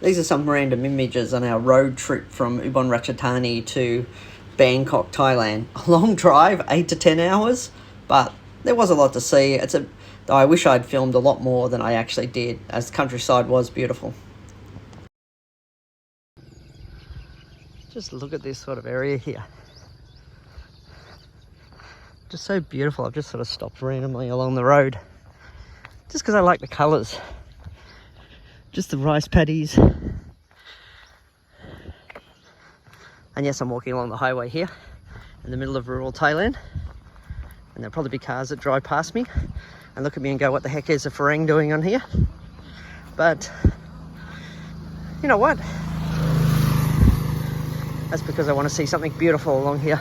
These are some random images on our road trip from Ubon Ratchathani to Bangkok, Thailand. A long drive, 8 to 10 hours, but there was a lot to see. I wish I'd filmed a lot more than I actually did, as the countryside was beautiful. Just look at this sort of area here. Just so beautiful. I've just sort of stopped randomly along the road just because I like the colours. Just the rice paddies. And yes, I'm walking along the highway here in the middle of rural Thailand, and there'll probably be cars that drive past me and look at me and go, what the heck is a Farang doing on here? But you know what? That's because I want to see something beautiful along here.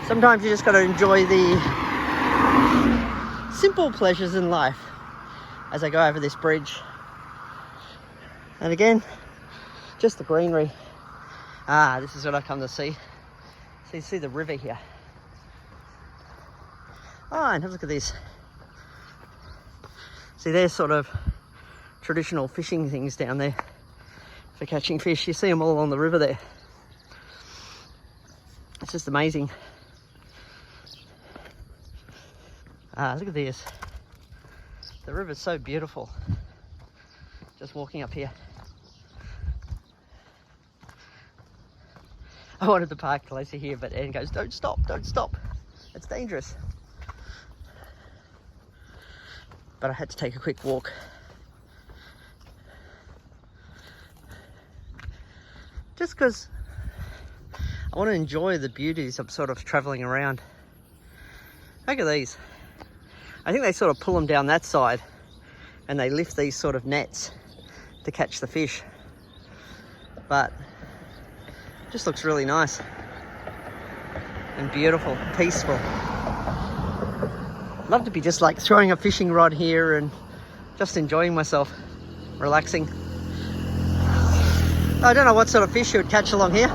Sometimes you just got to enjoy the simple pleasures in life. As I go over this bridge, and again, just the greenery. This is what I come to see. So you see the river here. And have a look at this. See, there's sort of traditional fishing things down there for catching fish. You see them all along the river there. It's just amazing. Look at this. The river's so beautiful. Just walking up here. I wanted to park closer here, but Anne goes, don't stop, it's dangerous. But I had to take a quick walk. Just because I want to enjoy the beauties of sort of travelling around. Look at these. I think they sort of pull them down that side and they lift these sort of nets to catch the fish. But it just looks really nice and beautiful, peaceful. Love to be just like throwing a fishing rod here and just enjoying myself, relaxing. I don't know what sort of fish you would catch along here.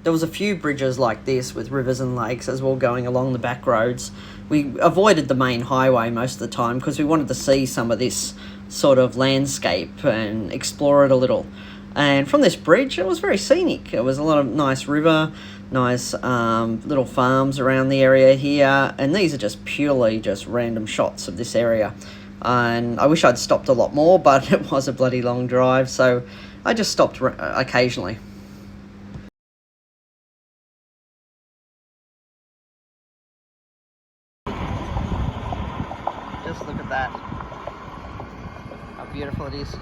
There was a few bridges like this with rivers and lakes as we were going along the back roads. We avoided the main highway most of the time because we wanted to see some of this sort of landscape and explore it a little. And from this bridge, it was very scenic. It was a lot of nice river, nice little farms around the area here. And these are just purely just random shots of this area. And I wish I'd stopped a lot more, but it was a bloody long drive. So I just stopped occasionally. Just look at that. How beautiful it is.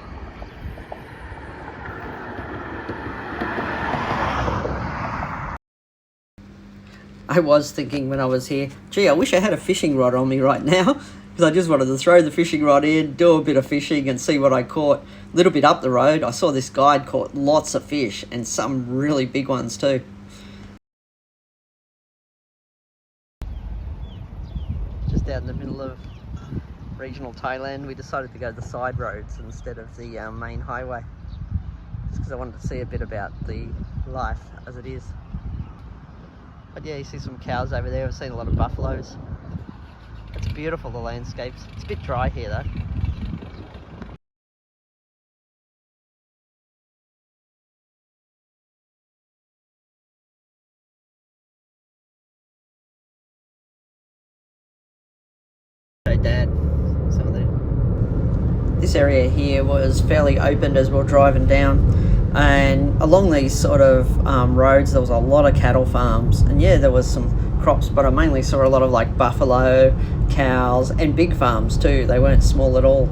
I was thinking when I was here, gee, I wish I had a fishing rod on me right now, because I just wanted to throw the fishing rod in, do a bit of fishing and see what I caught. A little bit up the road, I saw this guide caught lots of fish and some really big ones too. Just out in the middle of regional Thailand, we decided to go the side roads instead of the main highway, just because I wanted to see a bit about the life as it is. But yeah, you see some cows over there. I've seen a lot of buffaloes. It's beautiful, the landscapes. It's a bit dry here though. Dad, some of the... This area here was fairly open as we were driving down, and along these sort of roads there was a lot of cattle farms, and yeah, there was some crops, but I mainly saw a lot of like buffalo, cows, and big farms too. They weren't small at all,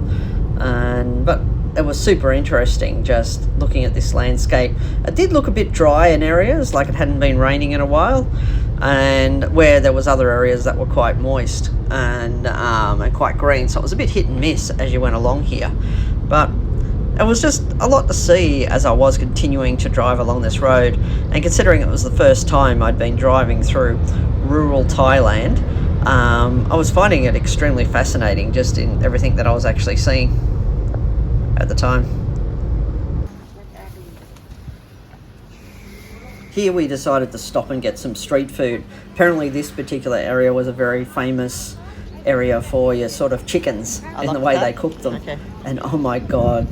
but it was super interesting just looking at this landscape. It did look a bit dry in areas, like it hadn't been raining in a while, and where there was other areas that were quite moist and quite green, so it was a bit hit and miss as you went along here. But it was just a lot to see as I was continuing to drive along this road, and considering it was the first time I'd been driving through rural Thailand, I was finding it extremely fascinating just in everything that I was actually seeing at the time. Here we decided to stop and get some street food. Apparently this particular area was a very famous area for your sort of chickens in the way they cook them. Okay. And oh my God,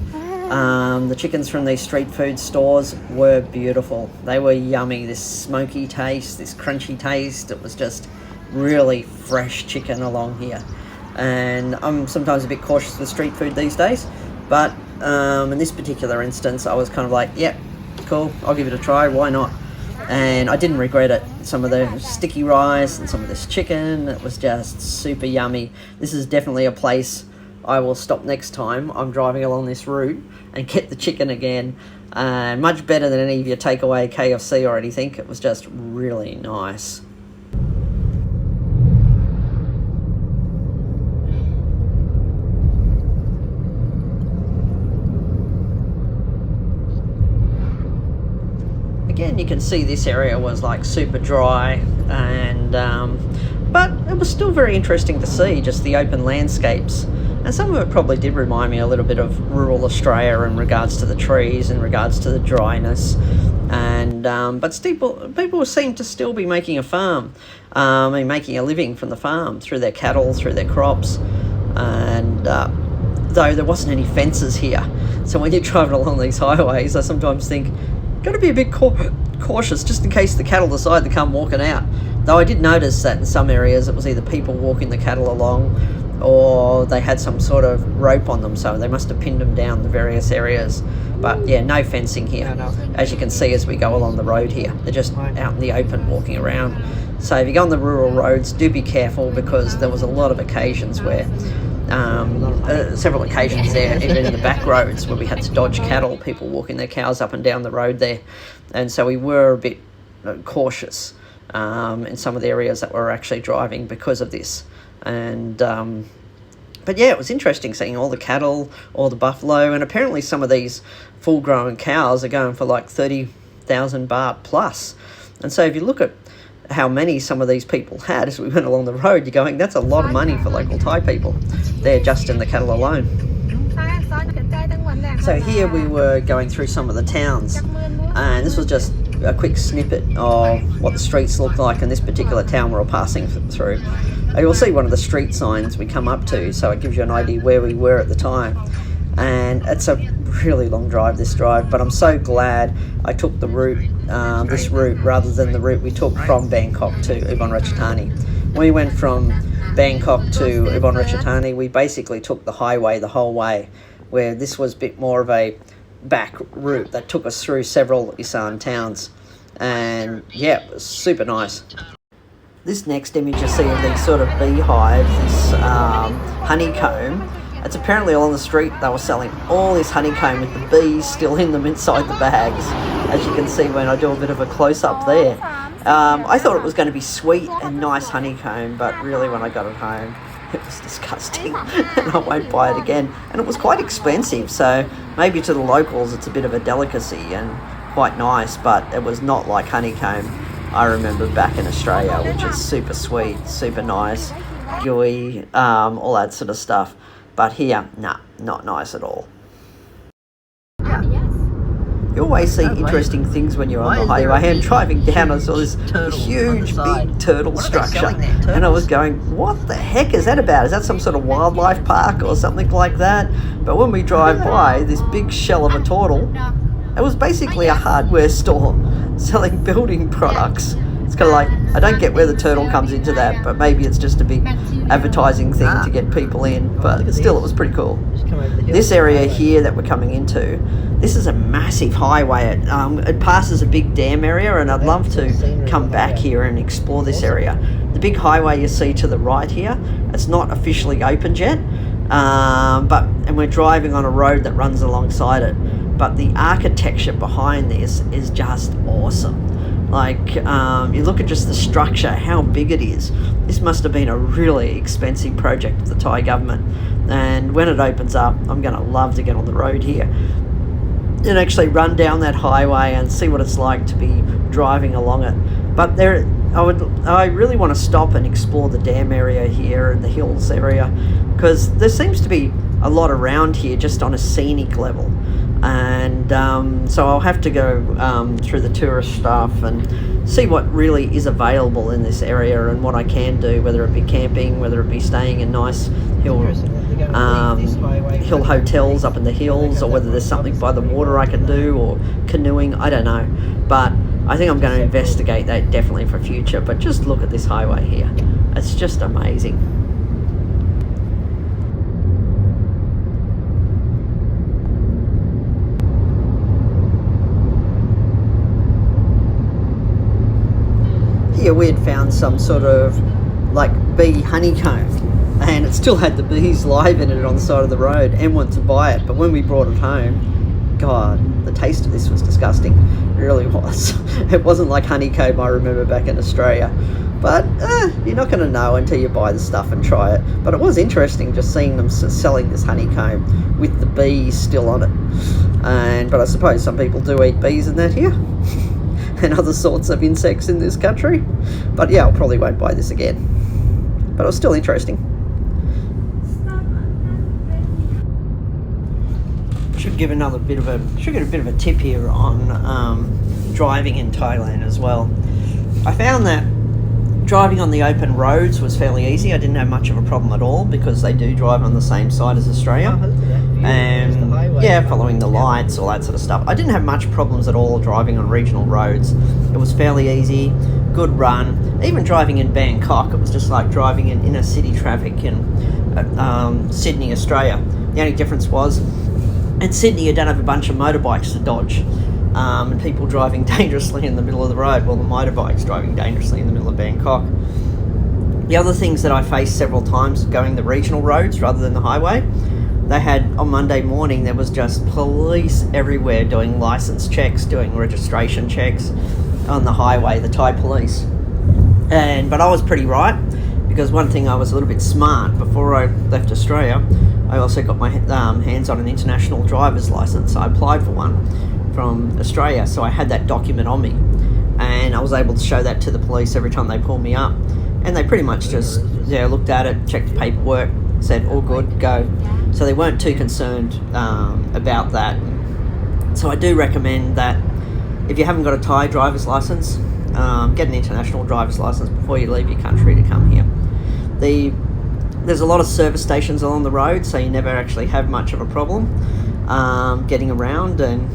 the chickens from these street food stores were beautiful. They were yummy. This smoky taste, this crunchy taste. It was just really fresh chicken along here. And I'm sometimes a bit cautious with street food these days, but in this particular instance, I was kind of like, yeah, cool, I'll give it a try, why not? And I didn't regret it. Some of the sticky rice and some of this chicken, it was just super yummy. This is definitely a place I will stop next time I'm driving along this route and get the chicken again. Much better than any of your takeaway KFC or anything. It was just really nice. Again, you can see this area was like super dry, and but it was still very interesting to see, just the open landscapes. And some of it probably did remind me a little bit of rural Australia in regards to the trees, in regards to the dryness. And but people seem to still be making a farm, making a living from the farm through their cattle, through their crops. And though there wasn't any fences here, so when you're driving along these highways, I sometimes think, got to be a bit cautious just in case the cattle decide to come walking out. Though I did notice that in some areas it was either people walking the cattle along, or they had some sort of rope on them, so they must have pinned them down the various areas. But yeah, no fencing here. As you can see as we go along the road here, they're just out in the open walking around. So if you go on the rural roads, do be careful, because there was a lot of occasions where several occasions there, even in the back roads, where we had to dodge cattle, people walking their cows up and down the road there. And so we were a bit cautious in some of the areas that we were actually driving because of this. And but yeah, it was interesting seeing all the cattle, all the buffalo, and apparently some of these full-grown cows are going for like 30,000 baht plus. And so if you look at how many some of these people had as we went along the road, you're going, that's a lot of money for local Thai people. They're just in the cattle alone. So here we were going through some of the towns, and this was just a quick snippet of what the streets look like in this particular town we're all passing through. You'll see one of the street signs we come up to, so it gives you an idea where we were at the time. And it's a really long drive, this drive, but I'm so glad I took the route, this route, rather than the route we took from Bangkok to Ubon Ratchathani. When we went from Bangkok to Ubon Ratchathani, we basically took the highway the whole way, where this was a bit more of a back route that took us through several Isan towns. And yeah, it was super nice. This next image you see of these sort of beehives, this honeycomb, it's apparently along the street they were selling all this honeycomb with the bees still in them inside the bags, as you can see when I do a bit of a close-up there. I thought it was going to be sweet and nice honeycomb, but really when I got it home, it was disgusting and I won't buy it again. And it was quite expensive, so maybe to the locals it's a bit of a delicacy and quite nice, but it was not like honeycomb I remember back in Australia, which is super sweet, super nice, gooey, all that sort of stuff. But here, nah, not nice at all. You always see interesting things when you're on the highway. And driving down, I saw this huge, big turtle structure. And I was going, what the heck is that about? Is that some sort of wildlife park or something like that? But when we drive by this big shell of a turtle, it was basically a hardware store selling building products. It's kind of like, I don't get where the turtle comes into that, but maybe it's just a big advertising thing to get people in, but still it was pretty cool. This area here that we're coming into, this is a massive highway. It passes a big dam area, and I'd love to come back here and explore this area. The big highway you see to the right here, it's not officially opened yet, and we're driving on a road that runs alongside it. But the architecture behind this is just awesome. Like, you look at just the structure, how big it is. This must have been a really expensive project of the Thai government. And when it opens up, I'm going to love to get on the road here and actually run down that highway and see what it's like to be driving along it. But I really want to stop and explore the dam area here and the hills area, because there seems to be a lot around here just on a scenic level. and so I'll have to go through the tourist stuff and see what really is available in this area and what I can do, whether it be camping, whether it be staying in nice hill hotels up in the hills, or whether there's something by the water I can do, or canoeing. I don't know, but I think I'm going to investigate that definitely for future. But just look at this highway here, it's just amazing. Here we had found some sort of like bee honeycomb, and it still had the bees live in it on the side of the road, and wanted to buy it. But when we brought it home, God, the taste of this was disgusting. It really was. It wasn't like honeycomb I remember back in Australia. But you're not going to know until you buy the stuff and try it. But it was interesting just seeing them selling this honeycomb with the bees still on it. But I suppose some people do eat bees in that here. And other sorts of insects in this country. But yeah, I probably won't buy this again. But it was still interesting. Should give a bit of a tip here on driving in Thailand as well. I found that driving on the open roads was fairly easy. I didn't have much of a problem at all because they do drive on the same side as Australia. And yeah, following the lights, all that sort of stuff. I didn't have much problems at all driving on regional roads. It was fairly easy, good run. Even driving in Bangkok, it was just like driving in inner city traffic in Sydney, Australia. The only difference was, in Sydney you don't have a bunch of motorbikes to dodge. And people driving dangerously in the middle of the road, while the motorbikes driving dangerously in the middle of Bangkok. The other things that I faced several times going the regional roads rather than the highway, they had on Monday morning, there was just police everywhere doing license checks, doing registration checks on the highway, the Thai police. But I was pretty right, because one thing I was a little bit smart. Before I left Australia, I also got my hands on an international driver's license. I applied for one from Australia, so I had that document on me, and I was able to show that to the police every time they pulled me up, and they pretty much just looked at it, checked the paperwork, said all good, go. So they weren't too concerned about that. So I do recommend that if you haven't got a Thai driver's license, get an international driver's license before you leave your country to come here. There's a lot of service stations along the road, so you never actually have much of a problem getting around and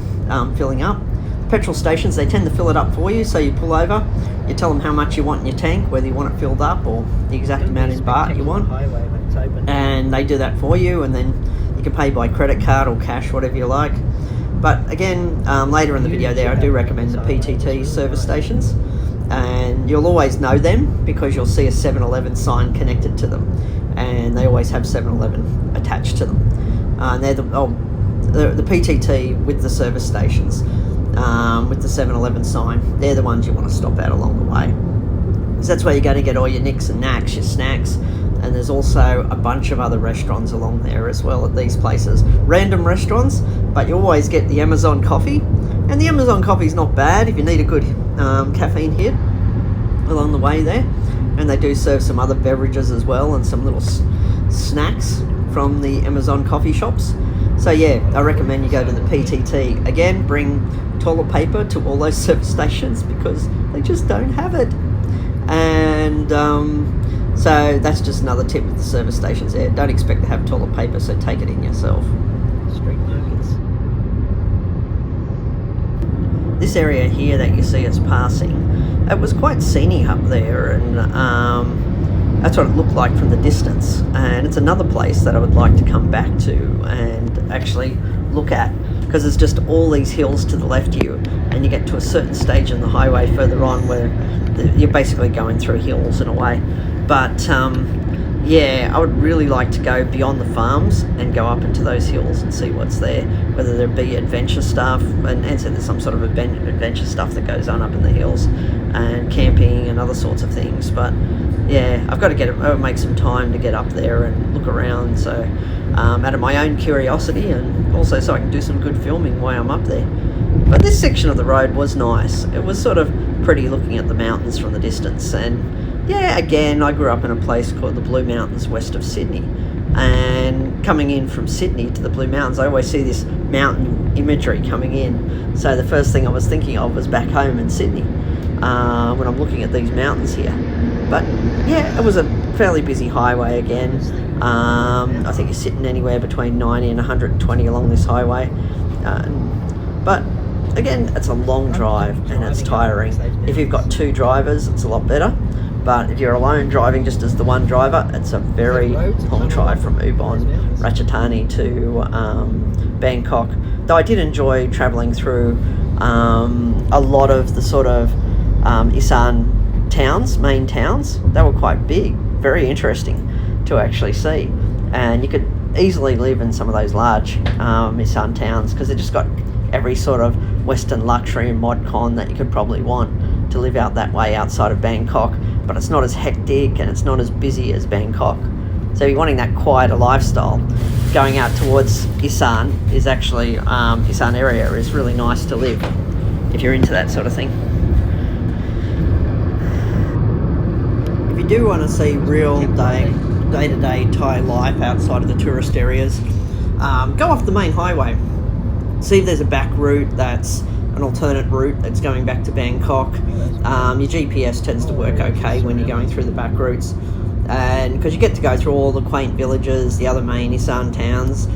filling up. Petrol stations, they tend to fill it up for you, so you pull over, you tell them how much you want in your tank, whether you want it filled up or the exact amount in baht you want, and they do that for you, and then you can pay by credit card or cash, whatever you like. But again, later in the video there, I do recommend the PTT service stations, and you'll always know them because you'll see a 7-Eleven sign connected to them, and they always have 7-Eleven attached to them. And they're the PTT with the service stations, with the 7-Eleven sign, they're the ones you want to stop at along the way. So that's where you're going to get all your nicks and knacks, your snacks, and there's also a bunch of other restaurants along there as well at these places. Random restaurants, but you always get the Amazon coffee, and the Amazon coffee is not bad if you need a good caffeine hit along the way there. And they do serve some other beverages as well, and some little snacks from the Amazon coffee shops. So yeah, I recommend you go to the PTT. Again, bring toilet paper to all those service stations because they just don't have it. And so that's just another tip with the service stations there. Don't expect to have toilet paper, so take it in yourself. Street markets. This area here that you see us passing, it was quite scenic up there, and that's what it looked like from the distance. And it's another place that I would like to come back to and actually look at, because there's just all these hills to the left of you, and you get to a certain stage in the highway further on where you're basically going through hills in a way. But yeah, I would really like to go beyond the farms and go up into those hills and see what's there, whether there be adventure stuff, and so there's some sort of adventure stuff that goes on up in the hills, and camping and other sorts of things. But yeah, I've got to make some time to get up there and look around, so out of my own curiosity, and also so I can do some good filming while I'm up there. But this section of the road was nice. It was sort of pretty looking at the mountains from the distance, and yeah, again, I grew up in a place called the Blue Mountains west of Sydney, And coming in from Sydney to the Blue Mountains, I always see this mountain imagery coming in. So the first thing I was thinking of was back home in Sydney when I'm looking at these mountains here. But yeah, it was a fairly busy highway again. I think you're sitting anywhere between 90 and 120 along this highway. But again, it's a long drive and it's tiring. If you've got two drivers, it's a lot better. But if you're alone driving just as the one driver, it's a very long drive from Ubon Ratchathani to Bangkok. Though I did enjoy travelling through a lot of the sort of Isan towns, main towns. They were quite big, very interesting to actually see. And you could easily live in some of those large Isan towns because they just got every sort of Western luxury and mod con that you could probably want to live out that way outside of Bangkok. But it's not as hectic and it's not as busy as Bangkok. So if you're wanting that quieter lifestyle, going out towards Isan is actually, Isan area is really nice to live if you're into that sort of thing. If you do want to see real day-to-day Thai life outside of the tourist areas, go off the main highway. See if there's a back route that's an alternate route that's going back to Bangkok. Your GPS tends to work okay when you're going through the back routes, and because you get to go through all the quaint villages, the other main Isan towns,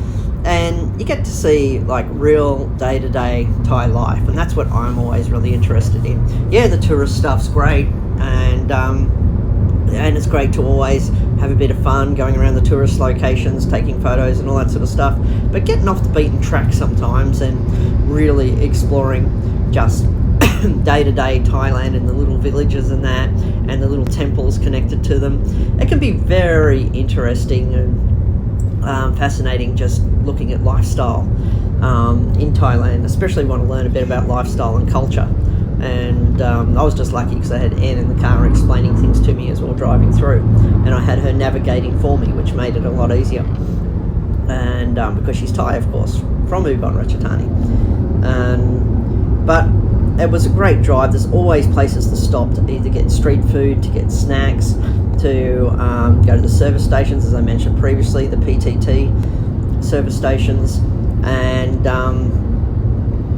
and you get to see like real day-to-day Thai life, and that's what I'm always really interested in. Yeah, the tourist stuff's great, and it's great to always have a bit of fun going around the tourist locations, taking photos and all that sort of stuff, but getting off the beaten track sometimes and really exploring just day-to-day Thailand and the little villages and that, and the little temples connected to them. It can be very interesting and fascinating just looking at lifestyle in Thailand, especially if you want to learn a bit about lifestyle and culture. And I was just lucky because I had Anne in the car explaining things to me as we were driving through, and I had her navigating for me, which made it a lot easier. And because she's Thai, of course, from Ubon Ratchathani. But it was a great drive. There's always places to stop to either get street food, to get snacks, to go to the service stations, as I mentioned previously, the PTT service stations. And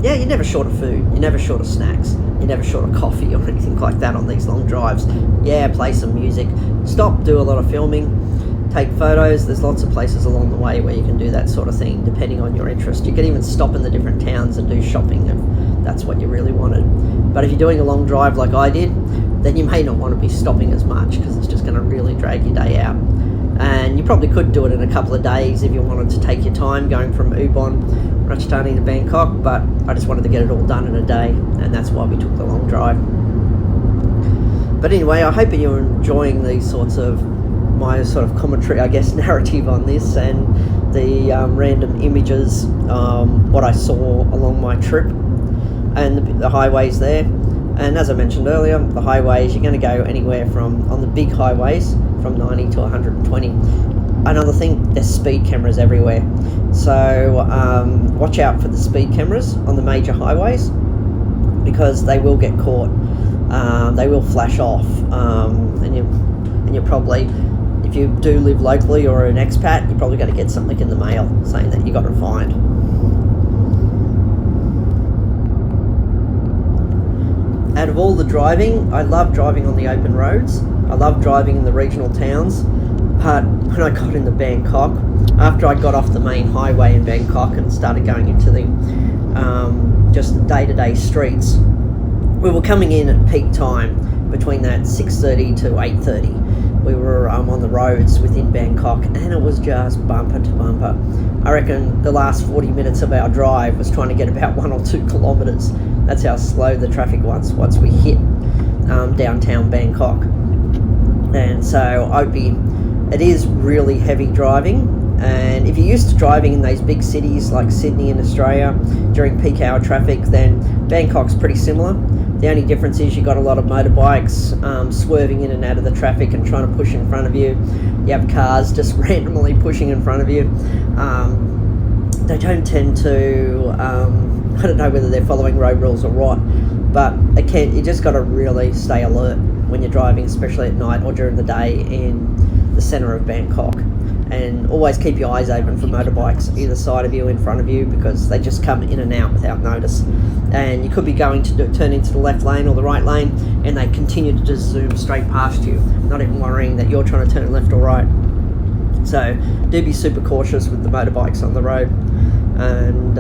yeah, you're never short of food, you're never short of snacks, you're never short of coffee or anything like that on these long drives. Yeah, play some music, stop, do a lot of filming, take photos. There's lots of places along the way where you can do that sort of thing depending on your interest. You can even stop in the different towns and do shopping if that's what you really wanted. But if you're doing a long drive like I did, then you may not want to be stopping as much because it's just going to really drag your day out. And you probably could do it in a couple of days if you wanted to take your time going from Ubon Ratchathani to Bangkok, but I just wanted to get it all done in a day, and that's why we took the long drive. But anyway, I hope you're enjoying these sorts of my sort of commentary, I guess, narrative on this, and the random images, what I saw along my trip, and the highways there. And as I mentioned earlier, the highways, you're going to go anywhere from, on the big highways, from 90 to 120. Another thing, there's speed cameras everywhere. So watch out for the speed cameras on the major highways because they will get caught. They will flash off. And you're probably, if you do live locally or an expat, you're probably going to get something in the mail saying that you got a fine. Out of all the driving, I love driving on the open roads. I love driving in the regional towns. But when I got into Bangkok, after I got off the main highway in Bangkok and started going into the just the day-to-day streets, we were coming in at peak time between that 6:30 to 8:30. We were on the roads within Bangkok, and it was just bumper to bumper. I reckon the last 40 minutes of our drive was trying to get about 1 or 2 kilometres. That's how slow the traffic was once we hit downtown Bangkok. And so it is really heavy driving. And if you're used to driving in those big cities like Sydney in Australia during peak hour traffic, then Bangkok's pretty similar. The only difference is you've got a lot of motorbikes swerving in and out of the traffic and trying to push in front of you. You have cars just randomly pushing in front of you. They don't tend to, I don't know whether they're following road rules or what, but you just got to really stay alert when you're driving, especially at night or during the day in the centre of Bangkok. And always keep your eyes open for motorbikes either side of you, in front of you, because they just come in and out without notice. And you could be going to turn into the left lane or the right lane, and they continue to just zoom straight past you, not even worrying that you're trying to turn left or right. So do be super cautious with the motorbikes on the road. And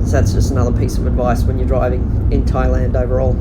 that's just another piece of advice when you're driving in Thailand overall.